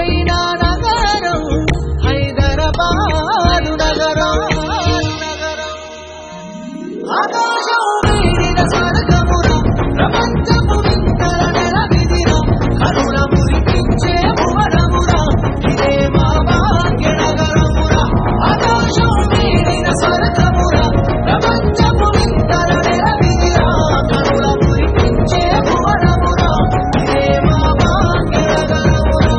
పైన నగరం హైదరాబాదు నగరం ఆకాశం వీడిన స్వర్గమురా ప్రపంచపు వింతల నెలవిదిరా కరుణ మురిపించే భువనమురా ఇదే మా భాగ్యనగరమురా ఆకాశం వీడిన స్వర్గమురా ప్రపంచపు వింతల నెలవిదిరా కరుణ మురిపించే భువనమురా ఇదే మా భాగ్యనగరమురా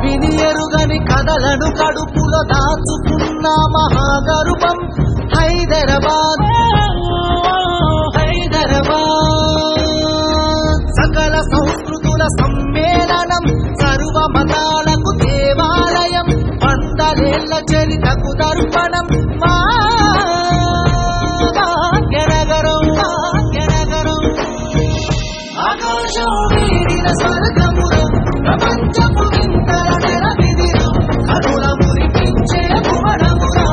వినియరుగని కథలను కడుపులో దాచుకున్న మహాగర్భం హైదరాబాద్ సకల సంస్కృతుల సమ్మేళనం సర్వ మతాలకు దేవాలయం వందలేళ్ల చరితకు దర్పణం మా భాగ్యనగరం ఆకాశం వీడిన స్వర్గమురా ప్రపంచపు వింతల నెలవిదిరా కరుణ మురిపించే భువనమురా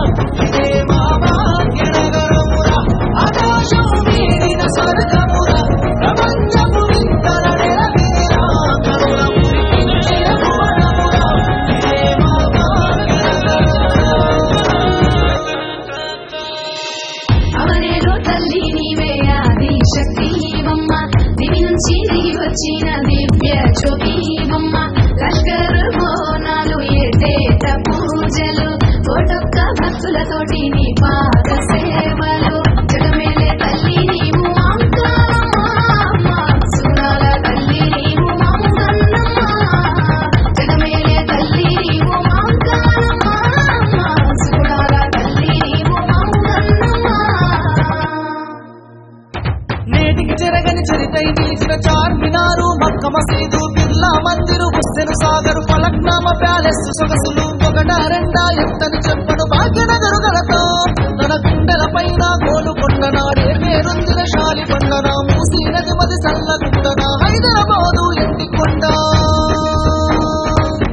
ఇదే మా భాగ్యనగరమురా ఆకాశం వీడిన స్వర్గమురా ప్రపంచపు వింతల నెలవిదిరా కరుణ మురిపించే భువనమురా ఇదే మా భాగ్యనగరమురా అవనేలో తల్లి నీవే ఆది శక్తివమ్మ దివి నుంచి దిగి వచ్చిన దివ్య జ్యోతివమ్మ లష్కర్ బోనాలు ఏటేట పూజలు కోటొక్క భక్తులతోటి నీ పాద సేవలు జగమేలే తల్లి నీవు మాంకారమ్మ సురాల తల్లి నీవు మాంగన్నమ్మ జగమేలే తల్లి నీవు మాంకారమ్మ సురాల తల్లి నీవు మాంగన్నమ్మ నేటికి జరగని చరితై నిలిచిన చార్మినారు మక్క మసీదు బిర్లా మందిరు హుస్సేన్ సాగర్ ఫలక్నామ ప్యాలెస్ సొగసులు ఒకట రెండా ఎంతని చెప్పను భాగ్యనగరు గలతో తన గుండెల పైన గోలుకొండ నాడే పేరొందిన శాలి పండన మూసీ నది మది సల్లగుండన హైదరాబాదు ఎండికొండ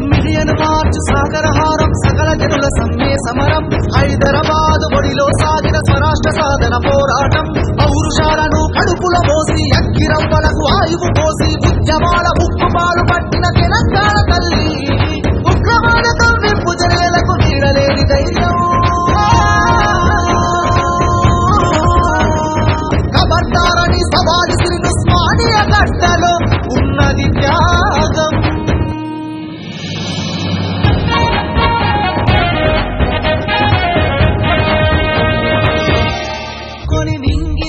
మిలియన్ మార్చ్ సాగరహారం సకల జనుల సమ్మె సమరం హైదరాబాదు ఒడిలో సాగిన స్వరాష్ట్ర సాధన పోరాటం పౌరుషాలను కడుపులో మోసి అక్కిరవ్వలకు ఆయువు పోసి ఉద్యమాల ముక్కుపాలు పట్టిన తెలంగాణ తల్లి ఉగ్రవాదతో నింపు జనేలకు నీడలేని ధైర్యం ఖబర్దారని సవాలు శ్రీను స్మానియ గడ్డలో ఉన్నది త్యాగం కొని నింగి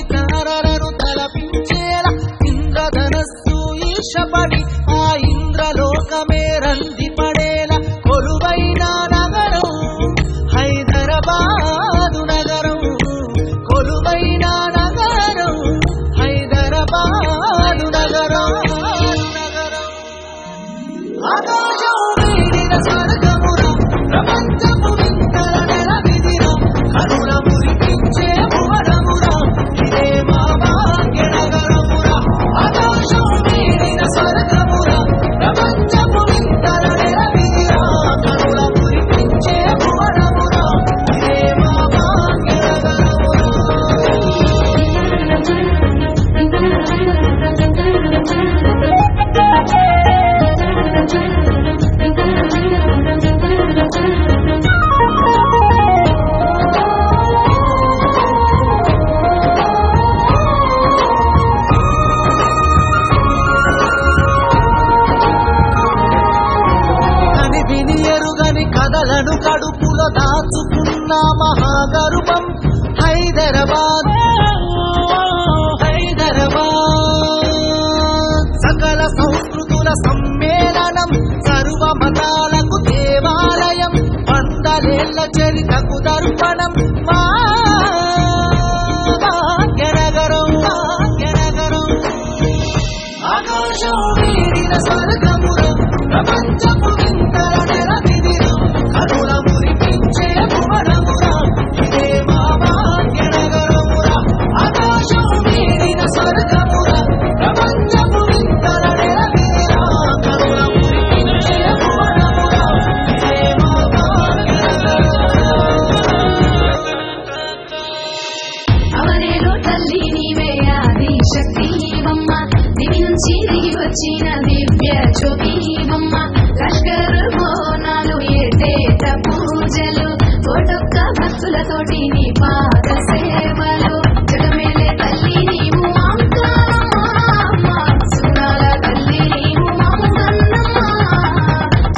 తల్లి నీవే ఆది శక్తి బొమ్మ దివి నుంచి దిగి వచ్చిన దివ్య జ్యోతి బొమ్మ లష్కర్ బోనాలు ఏటేట పూజలు కోటొక్క భక్తులతోటి నీ పాద సేవలు జగమేలే తల్లి నీవు మాంకారమ్మ సుగుణాల తల్లి నీవు మాంగన్నమ్మ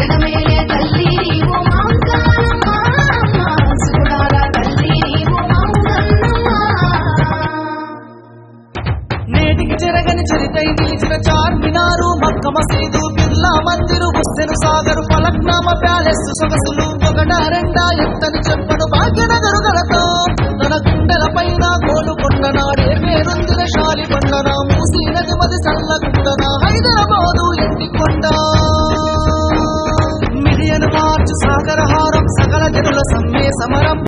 జగమేలే తల్లి నీవు మాంకారమ్మ సుగుణాల తల్లి నీవు మాంగన్నమ్మ నేటికి చెరగని చరితై నిలిచిన చార్మినారు మక్క మసీదు బిర్లా మందిరు హుస్సేన్ సాగర్ ఫలక్నామ ప్యాలెస్ సొగసులు ఒకటా రెండా ఎంతని చెప్పను భాగ్యనగరు గలతో తన గుండెల పైన గోలుకొండ నాడే పేరొందిన శాలి పండన మూసీ నది మది చల్లగుండన హైదరాబాదు ఎండికొండ మిలియన్ మార్చ్ సాగరహారం సకల జనుల సమ్మె సమరం